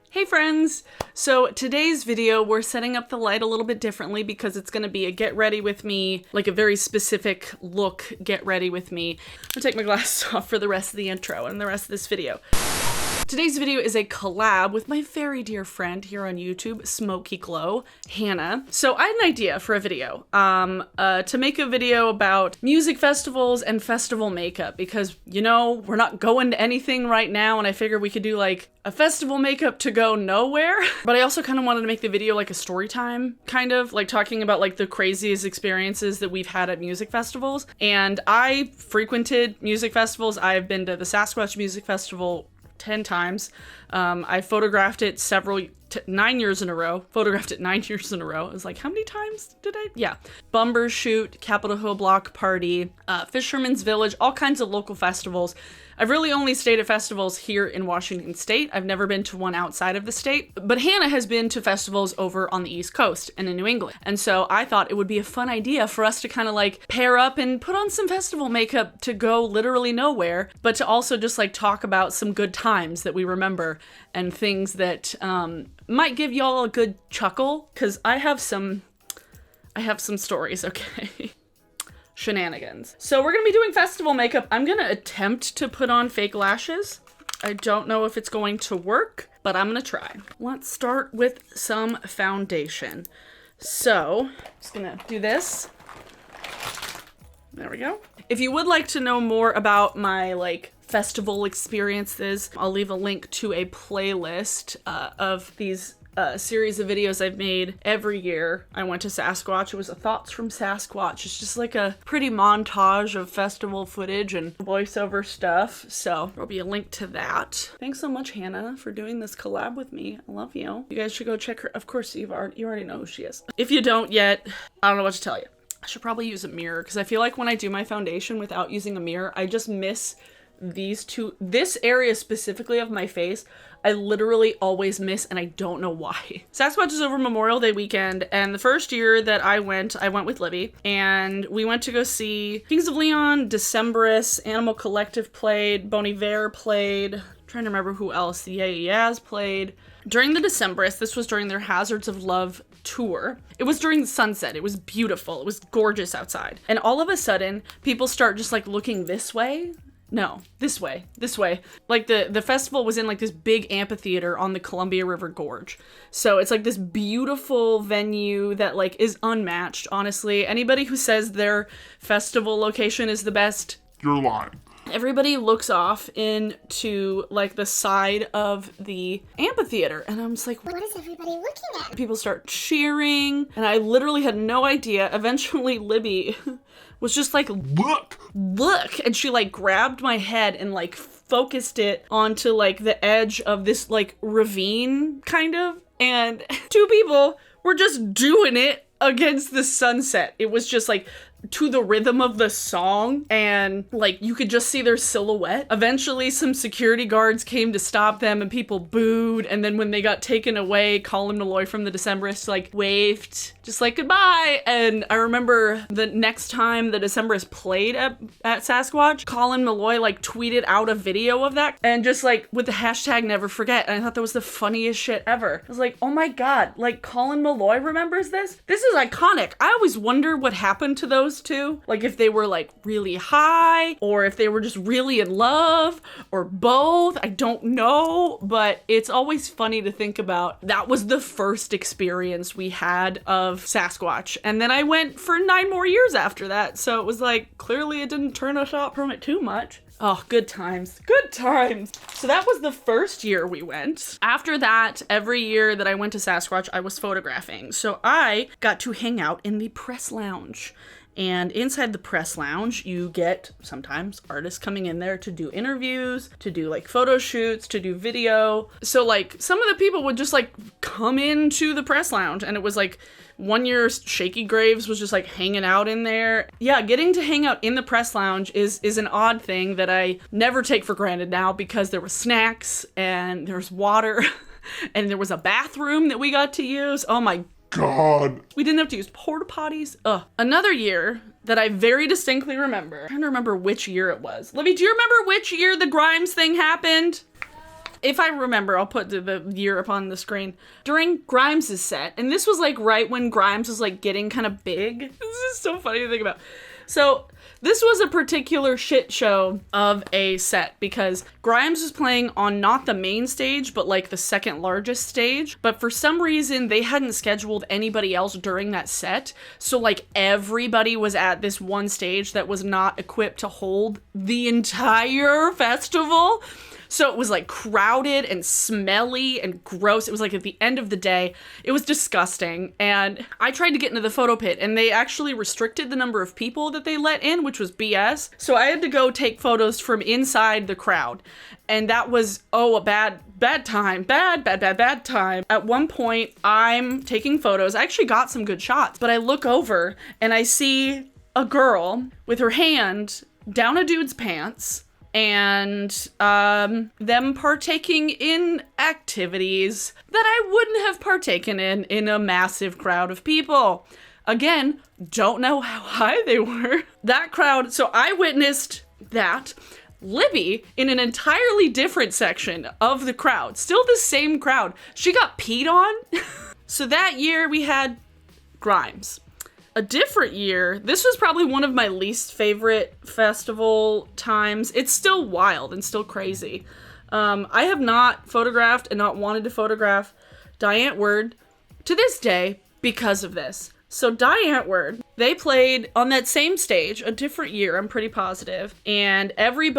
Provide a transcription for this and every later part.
Hey friends! So today's video, we're setting up the light a little bit differently because it's going to be a get ready with me, like a very specific look get ready with me. I'm gonna take my glasses off for the rest of the intro and the rest of this video. Today's video is a collab with my very dear friend here on YouTube, Smokey Glow, Hannah. So I had an idea for a video, to make a video about music festivals and festival makeup because, you know, we're not going to anything right now and I figured we could do like a festival makeup to go nowhere. But I also kind of wanted to make the video like a story time, kind of like talking about like the craziest experiences that we've had at music festivals. And I frequented music festivals. I've been to the Sasquatch Music Festival 10 times. I photographed it 9 years in a row. Photographed it 9 years in a row. I was like, how many times did I? Yeah. Bumbershoot, Capitol Hill Block Party, Fisherman's Village, all kinds of local festivals. I've really only stayed at festivals here in Washington State. I've never been to one outside of the state, but Hannah has been to festivals over on the East Coast and in New England. And so I thought it would be a fun idea for us to kind of like pair up and put on some festival makeup to go literally nowhere, but to also just like talk about some good times that we remember and things that might give y'all a good chuckle, because I have some stories, okay? Shenanigans. So we're gonna be doing festival makeup. I'm gonna attempt to put on fake lashes. I don't know if it's going to work, but I'm gonna try. Let's start with some foundation. So, I'm just gonna do this. There we go. If you would like to know more about my like festival experiences, I'll leave a link to a playlist of these series of videos I've made every year. I went to Sasquatch. It was a Thoughts from Sasquatch. It's just like a pretty montage of festival footage and voiceover stuff. So there'll be a link to that. Thanks so much, Hannah, for doing this collab with me. I love you. You guys should go check her. Of course, you already know who she is. If you don't yet, I don't know what to tell you. I should probably use a mirror because I feel like when I do my foundation without using a mirror, I just miss this area specifically of my face. I literally always miss, and I don't know why. Sasquatch is over Memorial Day weekend, and the first year that I went with Libby, and we went to go see Kings of Leon, Decemberists, Animal Collective played, Bon Iver played, I'm trying to remember who else, the Yeah played. During the Decemberists, this was during their Hazards of Love tour. It was during the sunset. It was beautiful. It was gorgeous outside. And all of a sudden, people start just like looking this way. No, this way. Like the festival was in like this big amphitheater on the Columbia River Gorge. So it's like this beautiful venue that like is unmatched, honestly. Anybody who says their festival location is the best, you're lying. Everybody looks off into like the side of the amphitheater and I'm just like, what is everybody looking at? People start cheering and I literally had no idea. Eventually Libby was just like, look, and she like grabbed my head and like focused it onto like the edge of this like ravine kind of, and two people were just doing it against the sunset. It was just like to the rhythm of the song and like you could just see their silhouette. Eventually some security guards came to stop them and people booed, and then when they got taken away, Colin Malloy from the Decemberists like waved just like goodbye. And I remember the next time the Decemberists played at Sasquatch, Colin Malloy like tweeted out a video of that and just like with the hashtag never forget, and I thought that was the funniest shit ever. I was like, oh my god, like Colin Malloy remembers this? This is iconic. I always wonder what happened to those two, like if they were like really high or if they were just really in love or both. I don't know, but it's always funny to think about. That was the first experience we had of Sasquatch, and then I went for 9 more years after that, so it was like clearly it didn't turn us off from it too much. Oh, good times. Good times. So that was the first year we went. After that, every year that I went to Sasquatch, I was photographing. So I got to hang out in the press lounge. And inside the press lounge, you get sometimes artists coming in there to do interviews, to do like photo shoots, to do video. So like some of the people would just like come into the press lounge, and it was like one year Shaky Graves was just like hanging out in there. Yeah, getting to hang out in the press lounge is an odd thing that I never take for granted now, because there was snacks and there was water and there was a bathroom that we got to use. Oh my God. We didn't have to use porta potties. Ugh. Another year that I very distinctly remember. I'm trying to remember which year it was. Libby, do you remember which year the Grimes thing happened? If I remember, I'll put the year up on the screen. During Grimes' set, and this was like right when Grimes was like getting kind of big. This is so funny to think about. So this was a particular shit show of a set because Grimes was playing on not the main stage, but like the second largest stage. But for some reason, they hadn't scheduled anybody else during that set. So like everybody was at this one stage that was not equipped to hold the entire festival. So it was like crowded and smelly and gross. It was like at the end of the day, it was disgusting. And I tried to get into the photo pit and they actually restricted the number of people that they let in, which was BS. So I had to go take photos from inside the crowd. And that was, a bad time. Bad time. At one point, I'm taking photos. I actually got some good shots, but I look over and I see a girl with her hand down a dude's pants and them partaking in activities that I wouldn't have partaken in a massive crowd of people. Again, don't know how high they were. That crowd, so I witnessed that. Libby, in an entirely different section of the crowd, still the same crowd, she got peed on. So that year we had Grimes. A different year, this was probably one of my least favorite festival times. It's still wild and still crazy. I have not photographed and not wanted to photograph Die Antwoord to this day because of this. So Die Antwoord, they played on that same stage, a different year, I'm pretty positive. And every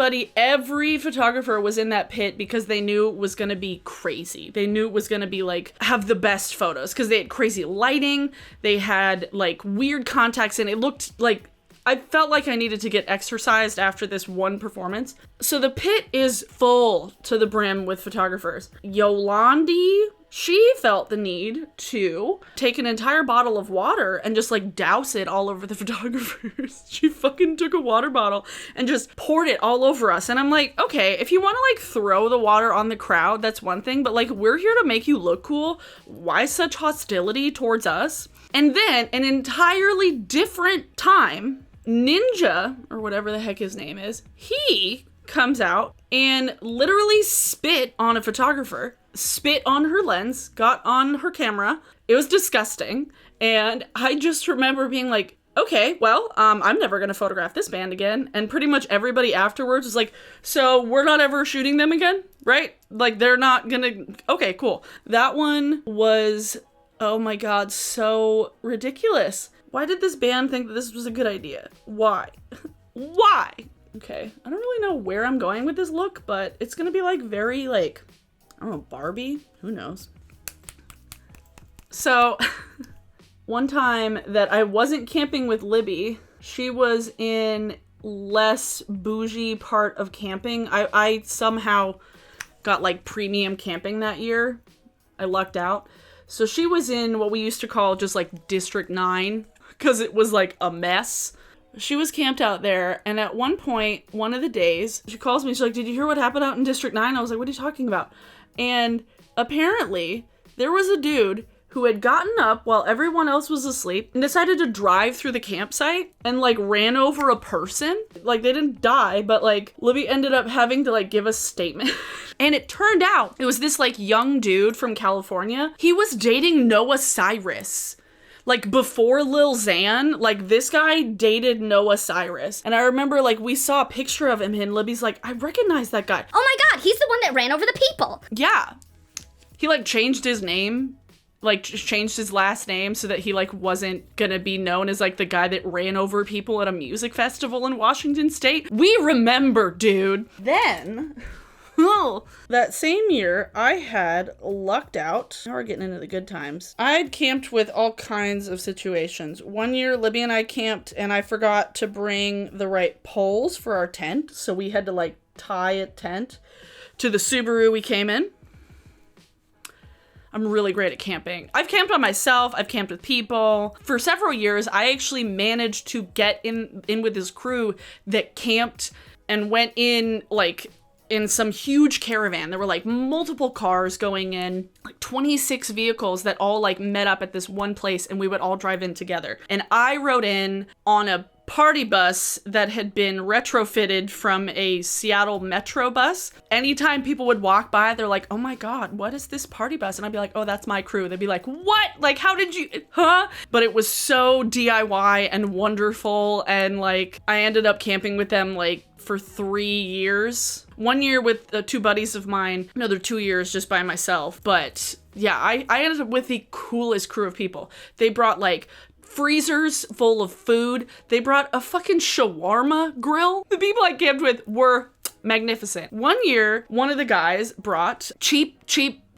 photographer was in that pit because they knew it was gonna be crazy. They knew it was gonna be like, have the best photos because they had crazy lighting. They had like weird contacts and it looked like, I felt like I needed to get exercised after this one performance. So the pit is full to the brim with photographers. Yolandi, she felt the need to take an entire bottle of water and just like douse it all over the photographers. She fucking took a water bottle and just poured it all over us. And I'm like, okay, if you want to like throw the water on the crowd, that's one thing. But like, we're here to make you look cool. Why such hostility towards us? And then an entirely different time, Ninja, or whatever the heck his name is, he comes out and literally spit on a photographer, spit on her lens, got on her camera. It was disgusting. And I just remember being like, okay, well, I'm never going to photograph this band again. And pretty much everybody afterwards was like, so we're not ever shooting them again, right? Like, they're not going to, okay, cool. That one was, oh my God, so ridiculous. Why did this band think that this was a good idea? Why? Why? Okay, I don't really know where I'm going with this look, but it's gonna be like very like, I don't know, Barbie? Who knows? So, one time that I wasn't camping with Libby, she was in less bougie part of camping. I somehow got like premium camping that year. I lucked out. So she was in what we used to call just like District 9, because it was like a mess. She was camped out there, and at one point, one of the days, she calls me, she's like, did you hear what happened out in District 9? I was like, what are you talking about? And apparently, there was a dude who had gotten up while everyone else was asleep and decided to drive through the campsite and like ran over a person. Like, they didn't die, but like Libby ended up having to like give a statement. And it turned out it was this like young dude from California. He was dating Noah Cyrus. Like, before Lil Xan, like, this guy dated Noah Cyrus. And I remember, like, we saw a picture of him, and Libby's like, I recognize that guy. Oh my God, he's the one that ran over the people. Yeah. He, like, changed his name. Like, changed his last name so that he, like, wasn't gonna be known as, like, the guy that ran over people at a music festival in Washington State. We remember, dude. Then... that same year, I had lucked out. Now we're getting into the good times. I'd camped with all kinds of situations. One year, Libby and I camped, and I forgot to bring the right poles for our tent, so we had to, like, tie a tent to the Subaru we came in. I'm really great at camping. I've camped by myself. I've camped with people. For several years, I actually managed to get in with this crew that camped and went in, like... in some huge caravan. There were like multiple cars going in, like 26 vehicles that all like met up at this one place, and we would all drive in together. And I rode in on a party bus that had been retrofitted from a Seattle Metro bus. Anytime people would walk by, they're like, oh my God, what is this party bus? And I'd be like, oh, that's my crew. They'd be like, what? Like, how did you, huh? But it was so DIY and wonderful. And like, I ended up camping with them like for 3 years. 1 year with 2 buddies of mine, another 2 years just by myself. But yeah, I ended up with the coolest crew of people. They brought like freezers full of food. They brought a fucking shawarma grill. The people I camped with were magnificent. 1 year, one of the guys brought cheap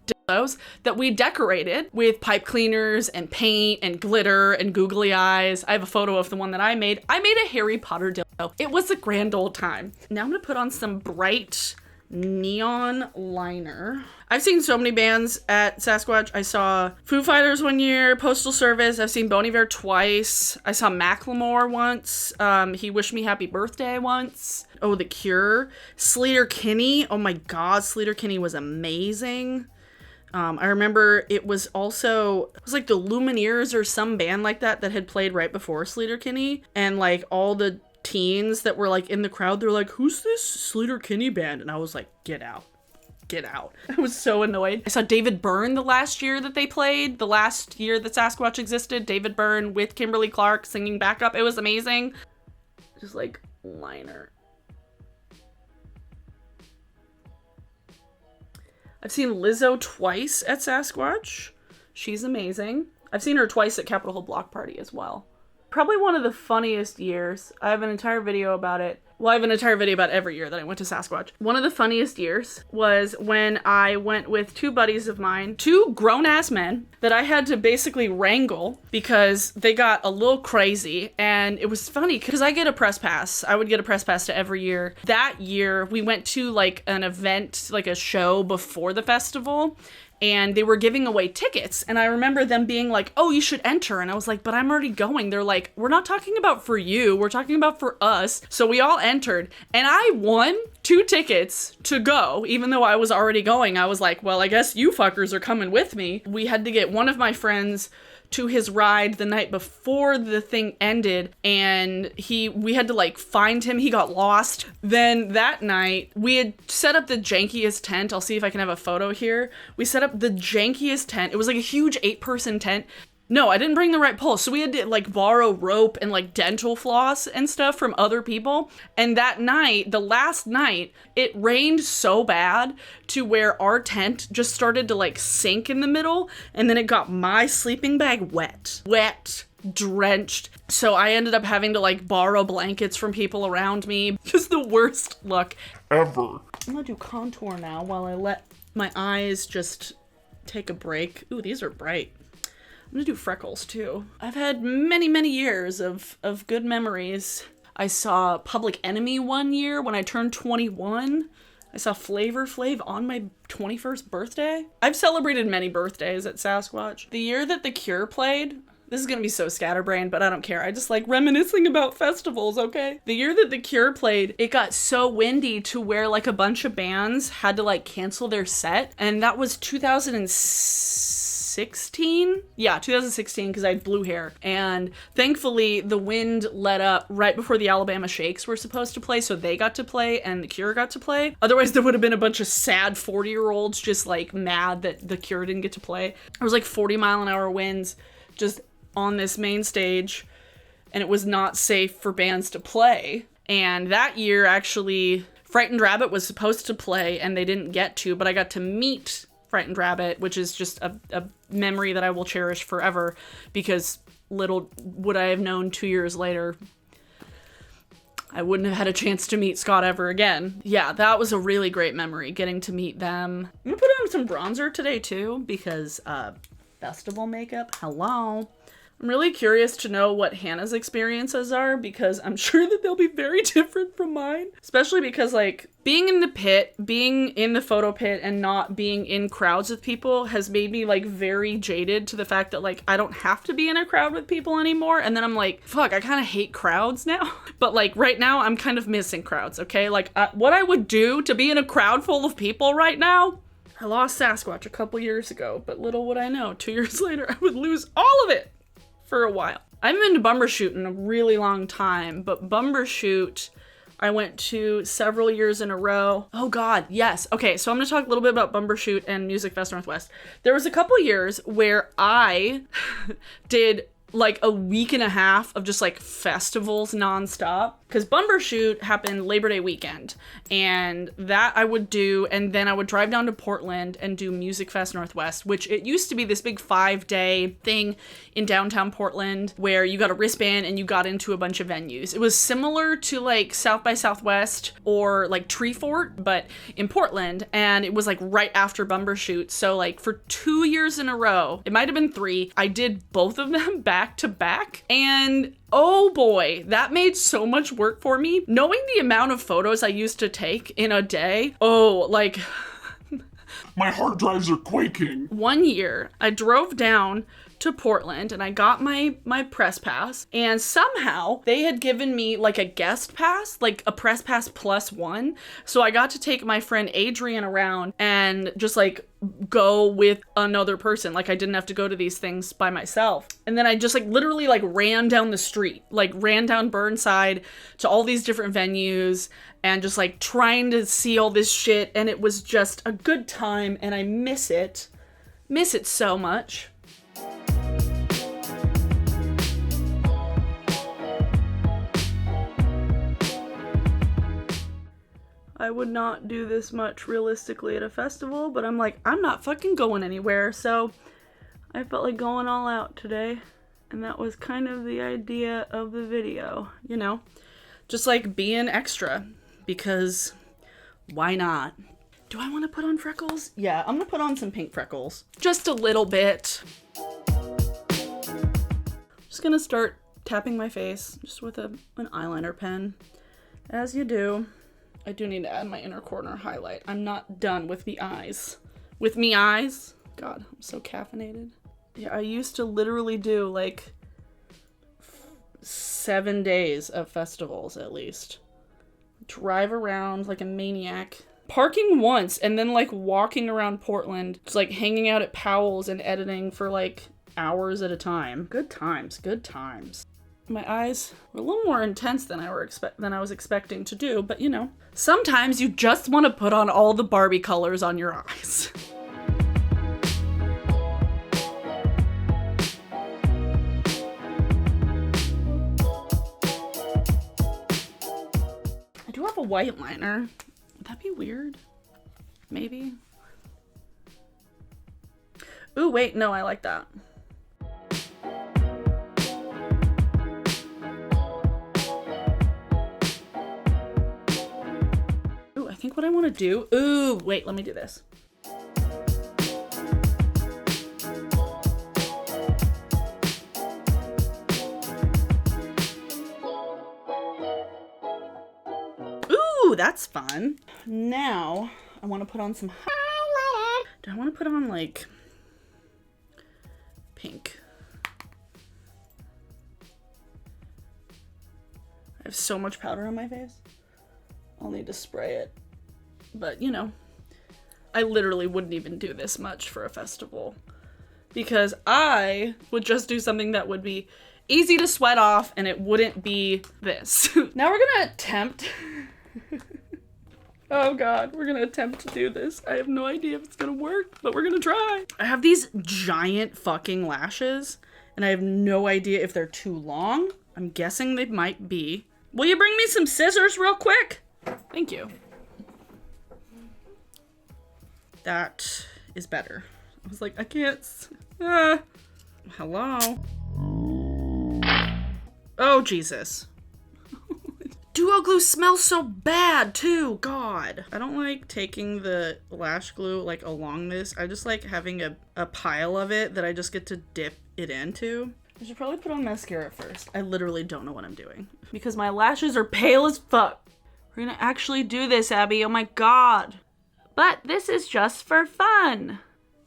dildos that we decorated with pipe cleaners and paint and glitter and googly eyes. I have a photo of the one that I made. I made a Harry Potter dildo. It was a grand old time. Now I'm gonna put on some bright neon liner. I've seen so many bands at Sasquatch. I saw Foo Fighters 1 year, Postal Service. I've seen Bon Iver twice. I saw Macklemore once. He wished me happy birthday once. Oh, The Cure. Sleater Kinney. Oh my God, Sleater Kinney was amazing. I remember it was like the Lumineers or some band like that had played right before Sleater Kinney. And like all the teens that were like in the crowd, they're like, who's this Sleater Kinney band? And I was like, get out. Get out. I was so annoyed. I saw David Byrne the last year that they played, the last year that Sasquatch existed. David Byrne with Kimberly Clark singing backup. It was amazing. Just like liner. I've seen Lizzo twice at Sasquatch. She's amazing. I've seen her twice at Capitol Hill Block Party as well. Probably one of the funniest years. I have an entire video about it. Well, I have an entire video about every year that I went to Sasquatch. One of the funniest years was when I went with 2 buddies of mine, 2 grown-ass men that I had to basically wrangle because they got a little crazy. And it was funny because I get a press pass. I would get a press pass to every year. That year, we went to like an event, like a show before the festival, and they were giving away tickets. And I remember them being like, oh, you should enter. And I was like, but I'm already going. They're like, we're not talking about for you. We're talking about for us. So we all entered. And I won 2 tickets to go. Even though I was already going, I was like, well, I guess you fuckers are coming with me. We had to get one of my friends to his ride the night before the thing ended, and we had to like find him. He got lost. Then that night we had set up the jankiest tent. I'll see if I can have a photo here. We set up the jankiest tent. It was like a huge 8-person tent. No, I didn't bring the right pole. So we had to like borrow rope and like dental floss and stuff from other people. And that night, the last night, it rained so bad to where our tent just started to like sink in the middle. And then it got my sleeping bag wet, drenched. So I ended up having to like borrow blankets from people around me. Just the worst luck ever. I'm gonna do contour now while I let my eyes just take a break. Ooh, these are bright. I'm gonna do freckles too. I've had many, many years of good memories. I saw Public Enemy 1 year when I turned 21. I saw Flavor Flav on my 21st birthday. I've celebrated many birthdays at Sasquatch. The year that The Cure played, this is gonna be so scatterbrained, but I don't care. I just like reminiscing about festivals, okay? The year that The Cure played, it got so windy to where like a bunch of bands had to like cancel their set. And that was 2016? Yeah, 2016, because I had blue hair. And thankfully, the wind let up right before the Alabama Shakes were supposed to play, so they got to play and The Cure got to play. Otherwise, there would have been a bunch of sad 40-year-olds just like mad that The Cure didn't get to play. It was like 40-mile-an-hour winds just on this main stage, and it was not safe for bands to play. And that year, actually, Frightened Rabbit was supposed to play, and they didn't get to, but I got to meet Frightened Rabbit, which is just a memory that I will cherish forever, because little would I have known 2 years later, I wouldn't have had a chance to meet Scott ever again. Yeah, that was a really great memory, getting to meet them. I'm gonna put on some bronzer today too, because festival makeup, hello. I'm really curious to know what Hannah's experiences are because I'm sure that they'll be very different from mine. Especially because, like, being in the pit, being in the photo pit, and not being in crowds with people has made me, like, very jaded to the fact that, like, I don't have to be in a crowd with people anymore. And then I'm like, fuck, I kind of hate crowds now. But, like, right now, I'm kind of missing crowds, okay? Like, what I would do to be in a crowd full of people right now, I lost Sasquatch a couple years ago, but little would I know, 2 years later, I would lose all of it. For a while. I haven't been to Bumbershoot in a really long time, but Bumbershoot I went to several years in a row. Oh God, yes. Okay, so I'm gonna talk a little bit about Bumbershoot and Music Fest Northwest. There was a couple years where I did like a week and a half of just like festivals nonstop. Because Bumbershoot happened Labor Day weekend. And that I would do, and then I would drive down to Portland and do Music Fest Northwest, which it used to be this big 5-day thing in downtown Portland where you got a wristband and you got into a bunch of venues. It was similar to like South by Southwest or like Treefort, but in Portland, and it was like right after Bumbershoot. So like for 2 years in a row, it might have been 3, I did both of them back to back, and oh boy, that made so much work for me. Knowing the amount of photos I used to take in a day, oh, like... My hard drives are quaking. One year, I drove down to Portland and I got my press pass, and somehow they had given me like a guest pass, like a press pass +1. So I got to take my friend Adrian around and just like go with another person. Like I didn't have to go to these things by myself. And then I just like literally like ran down the street, like ran down Burnside to all these different venues and just like trying to see all this shit. And it was just a good time and I miss it so much. I would not do this much realistically at a festival, but I'm like, I'm not fucking going anywhere, so I felt like going all out today, and that was kind of the idea of the video, you know? Just like being extra, because why not? Do I want to put on freckles? Yeah, I'm gonna put on some pink freckles. Just a little bit. Just gonna start tapping my face, just with an eyeliner pen, as you do. I do need to add my inner corner highlight. I'm not done with the eyes. With me eyes? God, I'm so caffeinated. Yeah, I used to literally do like 7 days of festivals at least. Drive around like a maniac. Parking once and then like walking around Portland, just like hanging out at Powell's and editing for like hours at a time. Good times, good times. My eyes were a little more intense than I was expecting to do, but you know, sometimes you just want to put on all the Barbie colors on your eyes. I do have a white liner. Would that be weird? Maybe. Ooh, wait, no, I like that. I think what I want to do... Ooh, wait, let me do this. Ooh, that's fun. Now, I want to put on some highlighter. Do I want to put on, like, pink? I have so much powder on my face. I'll need to spray it. But, you know, I literally wouldn't even do this much for a festival because I would just do something that would be easy to sweat off and it wouldn't be this. Now we're gonna attempt. Oh God, we're gonna attempt to do this. I have no idea if it's gonna work, but we're gonna try. I have these giant fucking lashes and I have no idea if they're too long. I'm guessing they might be. Will you bring me some scissors real quick? Thank you. That is better. I was like, I can't. Hello. Oh, Jesus. Duo glue smells so bad, too. God. I don't like taking the lash glue, like, along this. I just like having a pile of it that I just get to dip it into. I should probably put on mascara first. I literally don't know what I'm doing because my lashes are pale as fuck. We're gonna actually do this, Abby. Oh my God. But this is just for fun.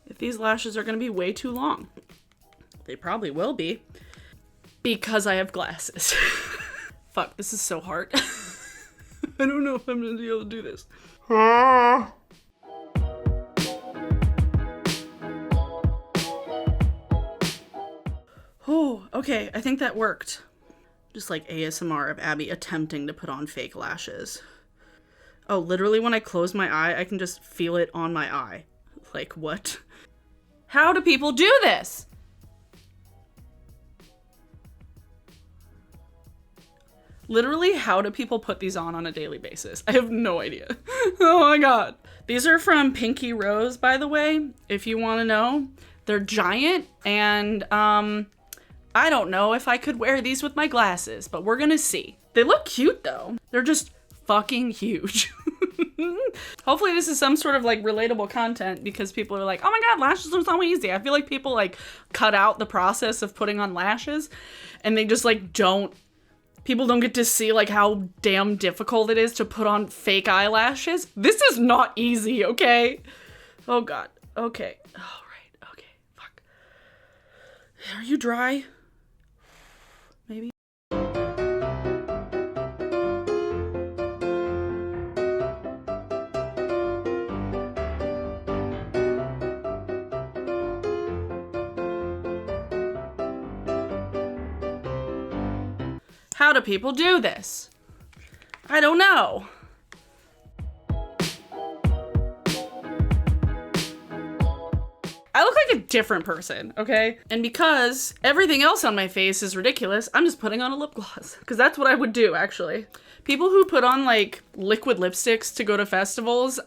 If these lashes are gonna be way too long, they probably will be because I have glasses. Fuck, this is so hard. I don't know if I'm gonna be able to do this. Oh, okay, I think that worked. Just like ASMR of Abby attempting to put on fake lashes. Oh, literally when I close my eye, I can just feel it on my eye. Like, what? How do people do this? Literally, how do people put these on a daily basis? I have no idea. Oh my God. These are from Pinky Rose, by the way, if you want to know. They're giant, and I don't know if I could wear these with my glasses, but we're gonna see. They look cute though. They're just fucking huge. Hopefully this is some sort of like relatable content because people are like, oh my God, lashes are so easy. I feel like people like cut out the process of putting on lashes and they just like people don't get to see like how damn difficult it is to put on fake eyelashes. This is not easy, okay? Oh God, okay. All right, okay, fuck. Are you dry? Maybe. How do people do this? I don't know. I look like a different person, okay? And because everything else on my face is ridiculous, I'm just putting on a lip gloss. Because that's what I would do, actually. People who put on, like, liquid lipsticks to go to festivals,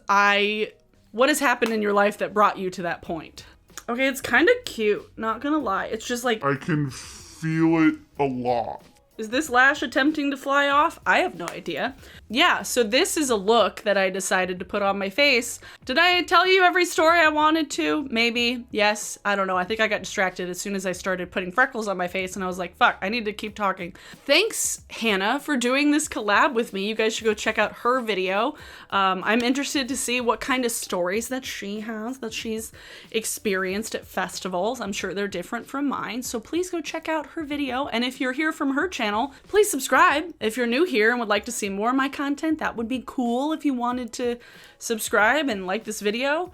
what has happened in your life that brought you to that point? Okay, it's kind of cute, not gonna lie. It's just like... I can feel it a lot. Is this lash attempting to fly off? I have no idea. Yeah, so this is a look that I decided to put on my face. Did I tell you every story I wanted to? Maybe. Yes. I don't know. I think I got distracted as soon as I started putting freckles on my face and I was like, fuck, I need to keep talking. Thanks, Hannah, for doing this collab with me. You guys should go check out her video. I'm interested to see what kind of stories that she has, that she's experienced at festivals. I'm sure they're different from mine. So please go check out her video. And if you're here from her channel, please subscribe. If you're new here and would like to see more of my content, that would be cool if you wanted to subscribe and like this video.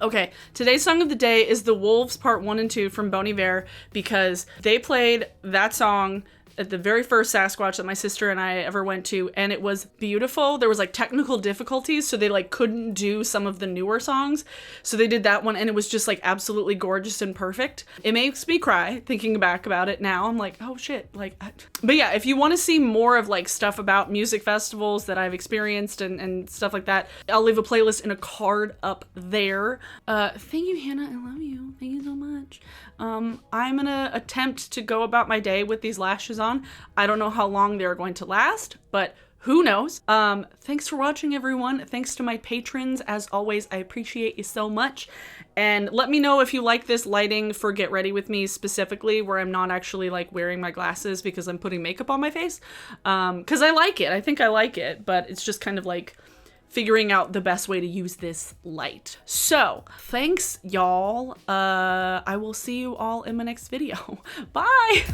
Okay, today's song of the day is The Wolves Part 1 and 2 from Bon Iver because they played that song at the very first Sasquatch that my sister and I ever went to, and it was beautiful. There was like technical difficulties, so they like couldn't do some of the newer songs. So they did that one, and it was just like absolutely gorgeous and perfect. It makes me cry thinking back about it now. I'm like, oh shit. But yeah, if you want to see more of like stuff about music festivals that I've experienced and stuff like that, I'll leave a playlist in a card up there. Thank you, Hannah. I love you. Thank you so much. I'm gonna attempt to go about my day with these lashes on. I don't know how long they're going to last, but who knows? Thanks for watching, everyone. Thanks to my patrons. As always, I appreciate you so much. And let me know if you like this lighting for Get Ready With Me specifically, where I'm not actually like wearing my glasses because I'm putting makeup on my face. Because I like it. I think I like it, but it's just kind of like figuring out the best way to use this light. So, thanks, y'all. I will see you all in my next video. Bye!